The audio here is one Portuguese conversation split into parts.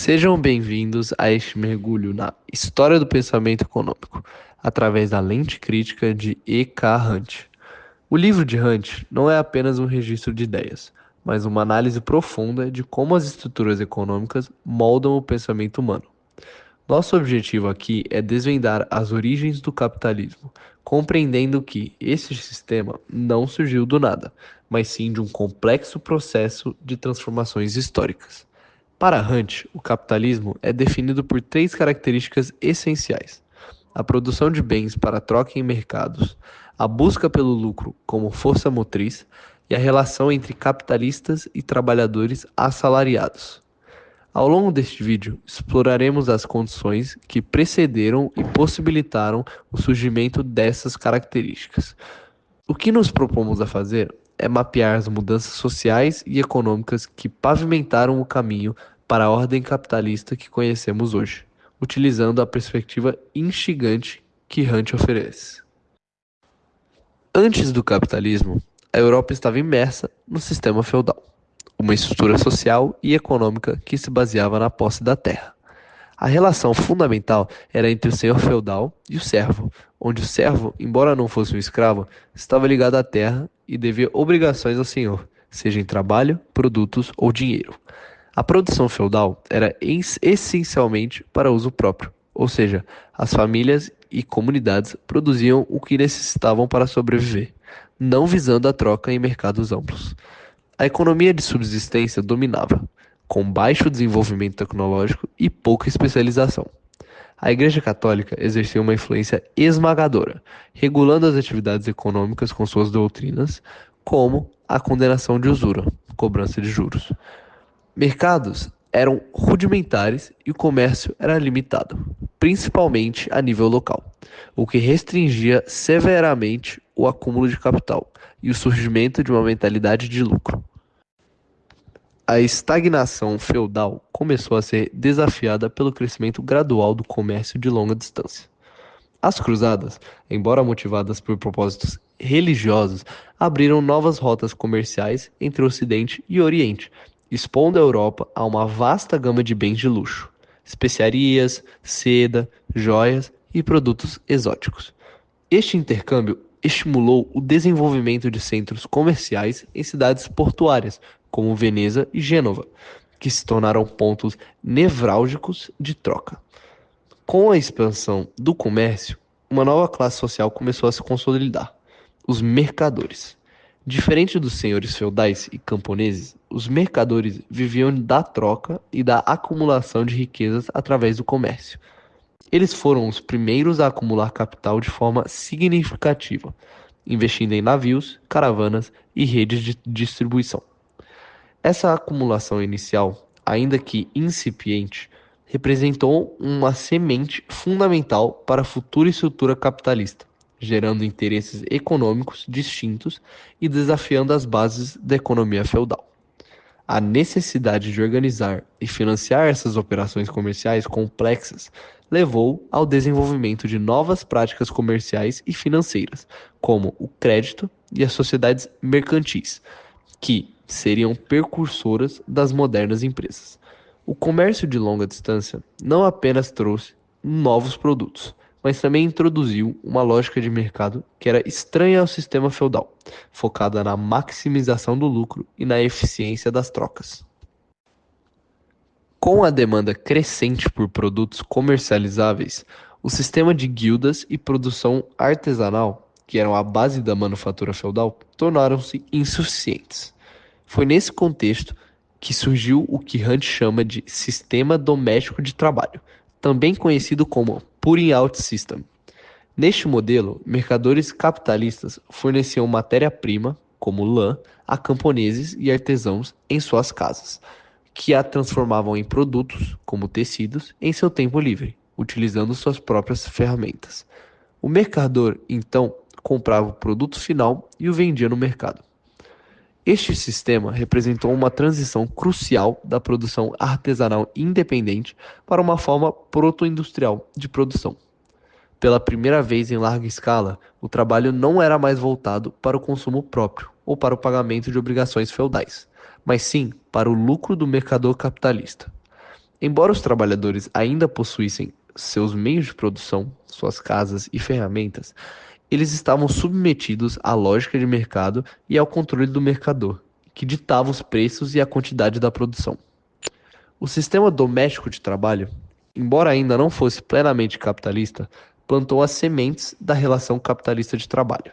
Sejam bem-vindos a este mergulho na história do pensamento econômico, através da lente crítica de E. K. Hunt. O livro de Hunt não é apenas um registro de ideias, mas uma análise profunda de como as estruturas econômicas moldam o pensamento humano. Nosso objetivo aqui é desvendar as origens do capitalismo, compreendendo que esse sistema não surgiu do nada, mas sim de um complexo processo de transformações históricas. Para Hunt, o capitalismo é definido por três características essenciais: a produção de bens para troca em mercados, a busca pelo lucro como força motriz e a relação entre capitalistas e trabalhadores assalariados. Ao longo deste vídeo, exploraremos as condições que precederam e possibilitaram o surgimento dessas características. O que nos propomos a fazer é mapear as mudanças sociais e econômicas que pavimentaram o caminho para a ordem capitalista que conhecemos hoje, utilizando a perspectiva instigante que Hunt oferece. Antes do capitalismo, a Europa estava imersa no sistema feudal, uma estrutura social e econômica que se baseava na posse da terra. A relação fundamental era entre o senhor feudal e o servo, onde o servo, embora não fosse um escravo, estava ligado à terra e devia obrigações ao senhor, seja em trabalho, produtos ou dinheiro. A produção feudal era essencialmente para uso próprio, ou seja, as famílias e comunidades produziam o que necessitavam para sobreviver, não visando a troca em mercados amplos. A economia de subsistência dominava, com baixo desenvolvimento tecnológico e pouca especialização. A Igreja Católica exercia uma influência esmagadora, regulando as atividades econômicas com suas doutrinas, como a condenação de usura, cobrança de juros. Mercados eram rudimentares e o comércio era limitado, principalmente a nível local, o que restringia severamente o acúmulo de capital e o surgimento de uma mentalidade de lucro. A estagnação feudal começou a ser desafiada pelo crescimento gradual do comércio de longa distância. As cruzadas, embora motivadas por propósitos religiosos, abriram novas rotas comerciais entre o Ocidente e o Oriente, expondo a Europa a uma vasta gama de bens de luxo, especiarias, seda, joias e produtos exóticos. Este intercâmbio estimulou o desenvolvimento de centros comerciais em cidades portuárias, como Veneza e Gênova, que se tornaram pontos nevrálgicos de troca. Com a expansão do comércio, uma nova classe social começou a se consolidar: os mercadores. Diferente dos senhores feudais e camponeses, os mercadores viviam da troca e da acumulação de riquezas através do comércio. Eles foram os primeiros a acumular capital de forma significativa, investindo em navios, caravanas e redes de distribuição. Essa acumulação inicial, ainda que incipiente, representou uma semente fundamental para a futura estrutura capitalista, gerando interesses econômicos distintos e desafiando as bases da economia feudal. A necessidade de organizar e financiar essas operações comerciais complexas levou ao desenvolvimento de novas práticas comerciais e financeiras, como o crédito e as sociedades mercantis, que seriam precursoras das modernas empresas. O comércio de longa distância não apenas trouxe novos produtos, mas também introduziu uma lógica de mercado que era estranha ao sistema feudal, focada na maximização do lucro e na eficiência das trocas. Com a demanda crescente por produtos comercializáveis, o sistema de guildas e produção artesanal, que eram a base da manufatura feudal, tornaram-se insuficientes. Foi nesse contexto que surgiu o que Hunt chama de sistema doméstico de trabalho, também conhecido como Putting Out System. Neste modelo, mercadores capitalistas forneciam matéria-prima, como lã, a camponeses e artesãos em suas casas, que a transformavam em produtos, como tecidos, em seu tempo livre, utilizando suas próprias ferramentas. O mercador, então, comprava o produto final e o vendia no mercado. Este sistema representou uma transição crucial da produção artesanal independente para uma forma proto-industrial de produção. Pela primeira vez em larga escala, o trabalho não era mais voltado para o consumo próprio ou para o pagamento de obrigações feudais, mas sim para o lucro do mercador capitalista. Embora os trabalhadores ainda possuíssem seus meios de produção, suas casas e ferramentas, eles estavam submetidos à lógica de mercado e ao controle do mercador, que ditava os preços e a quantidade da produção. O sistema doméstico de trabalho, embora ainda não fosse plenamente capitalista, plantou as sementes da relação capitalista de trabalho.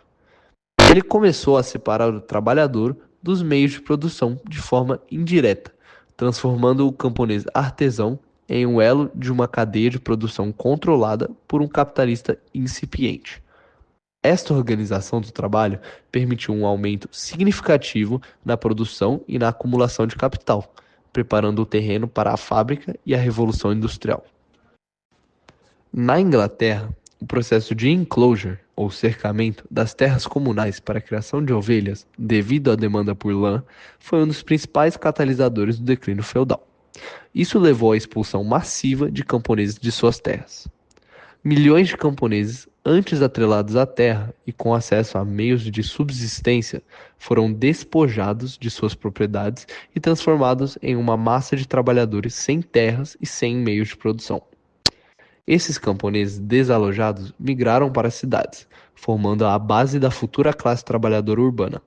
Ele começou a separar o trabalhador dos meios de produção de forma indireta, transformando o camponês artesão em um elo de uma cadeia de produção controlada por um capitalista incipiente. Esta organização do trabalho permitiu um aumento significativo na produção e na acumulação de capital, preparando o terreno para a fábrica e a Revolução Industrial. Na Inglaterra, o processo de enclosure, ou cercamento, das terras comunais para a criação de ovelhas, devido à demanda por lã, foi um dos principais catalisadores do declínio feudal. Isso levou à expulsão massiva de camponeses de suas terras. Milhões de camponeses, antes atrelados à terra e com acesso a meios de subsistência, foram despojados de suas propriedades e transformados em uma massa de trabalhadores sem terras e sem meios de produção. Esses camponeses desalojados migraram para as cidades, formando a base da futura classe trabalhadora urbana.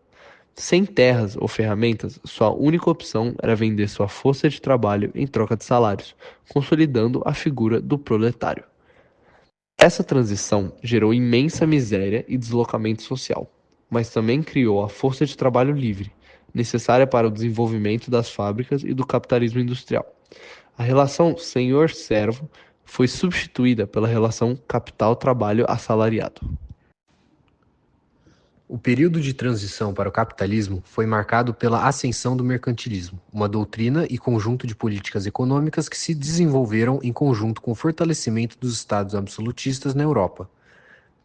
Sem terras ou ferramentas, sua única opção era vender sua força de trabalho em troca de salários, consolidando a figura do proletário. Essa transição gerou imensa miséria e deslocamento social, mas também criou a força de trabalho livre, necessária para o desenvolvimento das fábricas e do capitalismo industrial. A relação senhor-servo foi substituída pela relação capital-trabalho assalariado. O período de transição para o capitalismo foi marcado pela ascensão do mercantilismo, uma doutrina e conjunto de políticas econômicas que se desenvolveram em conjunto com o fortalecimento dos estados absolutistas na Europa.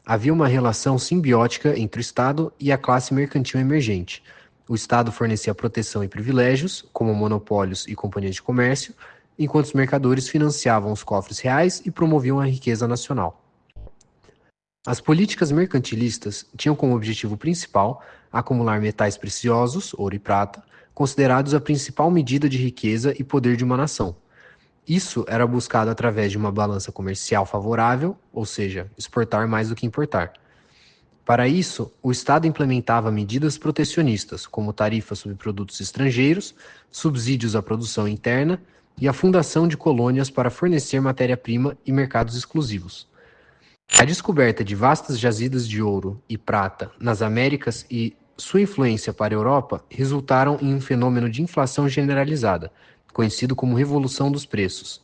Havia uma relação simbiótica entre o Estado e a classe mercantil emergente. O Estado fornecia proteção e privilégios, como monopólios e companhias de comércio, enquanto os mercadores financiavam os cofres reais e promoviam a riqueza nacional. As políticas mercantilistas tinham como objetivo principal acumular metais preciosos, ouro e prata, considerados a principal medida de riqueza e poder de uma nação. Isso era buscado através de uma balança comercial favorável, ou seja, exportar mais do que importar. Para isso, o Estado implementava medidas protecionistas, como tarifas sobre produtos estrangeiros, subsídios à produção interna e a fundação de colônias para fornecer matéria-prima e mercados exclusivos. A descoberta de vastas jazidas de ouro e prata nas Américas e sua influência para a Europa resultaram em um fenômeno de inflação generalizada, conhecido como Revolução dos Preços.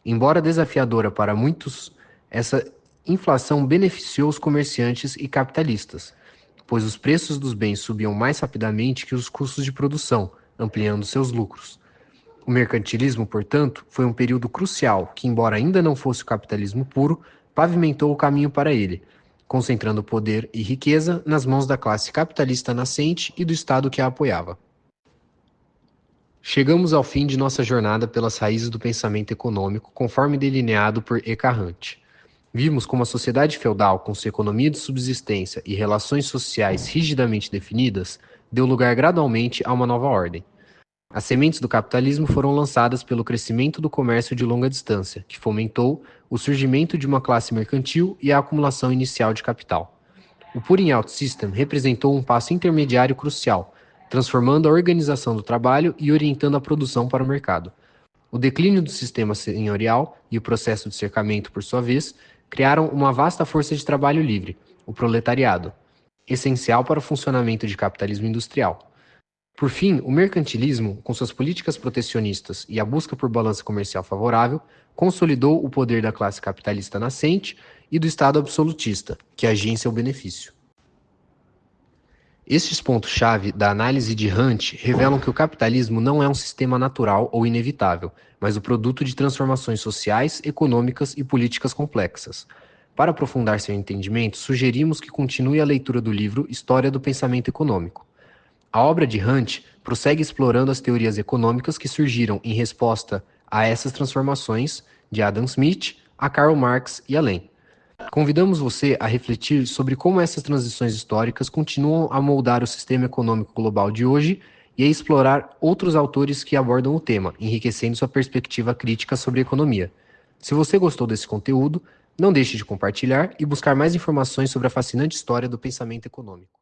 Embora desafiadora para muitos, essa inflação beneficiou os comerciantes e capitalistas, pois os preços dos bens subiam mais rapidamente que os custos de produção, ampliando seus lucros. O mercantilismo, portanto, foi um período crucial que, embora ainda não fosse o capitalismo puro, pavimentou o caminho para ele, concentrando poder e riqueza nas mãos da classe capitalista nascente e do Estado que a apoiava. Chegamos ao fim de nossa jornada pelas raízes do pensamento econômico, conforme delineado por Eckhart Hunt. Vimos como a sociedade feudal, com sua economia de subsistência e relações sociais rigidamente definidas, deu lugar gradualmente a uma nova ordem. As sementes do capitalismo foram lançadas pelo crescimento do comércio de longa distância, que fomentou o surgimento de uma classe mercantil e a acumulação inicial de capital. O Putting Out System representou um passo intermediário crucial, transformando a organização do trabalho e orientando a produção para o mercado. O declínio do sistema senhorial e o processo de cercamento, por sua vez, criaram uma vasta força de trabalho livre, o proletariado, essencial para o funcionamento de capitalismo industrial. Por fim, o mercantilismo, com suas políticas protecionistas e a busca por balança comercial favorável, consolidou o poder da classe capitalista nascente e do Estado absolutista, que agia em seu benefício. Estes pontos-chave da análise de Hunt revelam que o capitalismo não é um sistema natural ou inevitável, mas o produto de transformações sociais, econômicas e políticas complexas. Para aprofundar seu entendimento, sugerimos que continue a leitura do livro História do Pensamento Econômico. A obra de Hunt prossegue explorando as teorias econômicas que surgiram em resposta a essas transformações, de Adam Smith a Karl Marx e além. Convidamos você a refletir sobre como essas transições históricas continuam a moldar o sistema econômico global de hoje e a explorar outros autores que abordam o tema, enriquecendo sua perspectiva crítica sobre a economia. Se você gostou desse conteúdo, não deixe de compartilhar e buscar mais informações sobre a fascinante história do pensamento econômico.